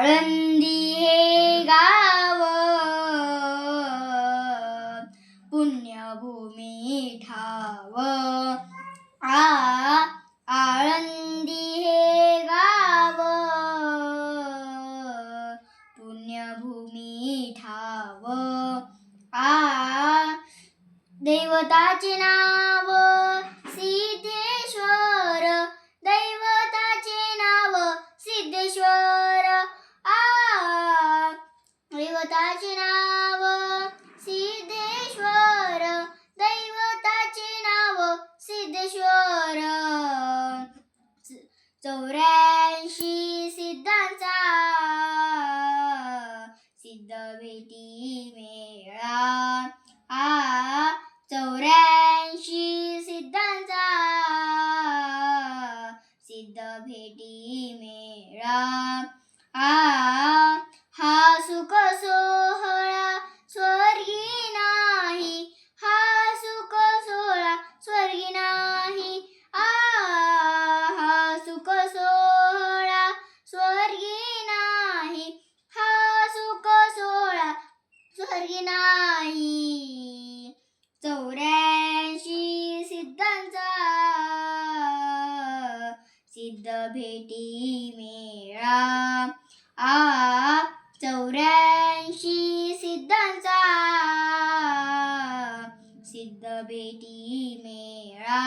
आळंदी हे गाव पुण्यभूमी ठाव आळंदी हे गाव पुण्यभूमी ठाव दैवताचे नाव सिद्धेश्वर दैवताचे नाव सिद्धेश्वर दैवताचे नाव सिद्धेश्वर दैवताचे नाव सिद्धेश्वर 84 सिद्धांचा सिद्ध भेटी मेळा 84 सिद्धांचा सिद्ध भेटी मेळा हा सुख सोहळा स्वर्गी नाही हा सुख सोहळा स्वर्गी नाही हा सुख सोहळा स्वर्गी नाही हा सुख सोहळा स्वर्गी नाही 84 सिद्धांचा सिद्ध भेटी मेळा 84 सिद्धांचा सिद्ध भेटी मेळा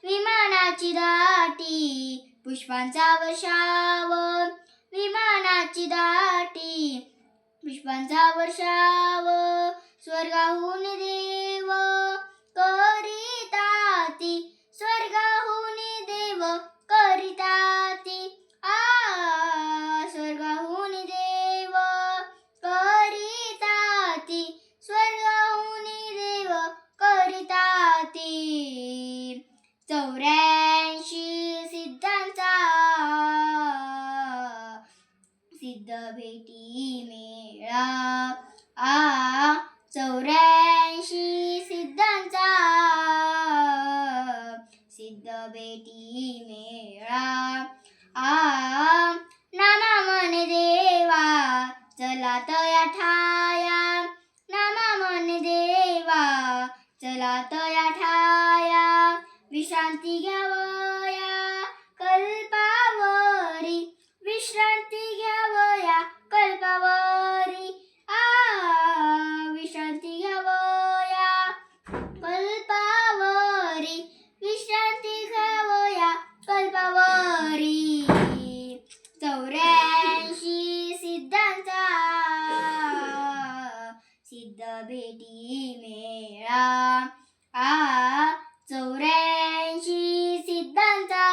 विमानाची दाटी पुष्पांचा वर्षाव विमानाची दाटी पुष्पांचा वर्षाव स्वर्गाहून देव करिताती स्वर्गाहून देव करिताती स्वर्गाहून देव करिताती स्वर्गाहून देव करिताती 84 सिद्धांचा सिद्ध भेटी मेळा 84 सिद्धांचा सिद्ध भेटी मेळा नामा मन देवा चला तया ठाया नामा मन देवा चला तया ठाया विश्रांती घ्यावया कल्पावरी विश्रांती घ्यावया कल्पावरी विश्रांती घ्यावया कल्पावरी विश्रांती घ्यावया कल्पावरी 84 सिद्धांचा सिद्ध भेटी मेळा 84 सिद्धांचा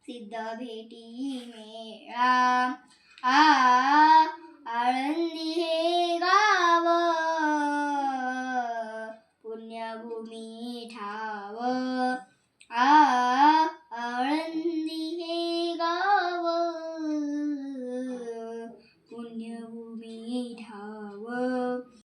सिद्ध भेटी मेळा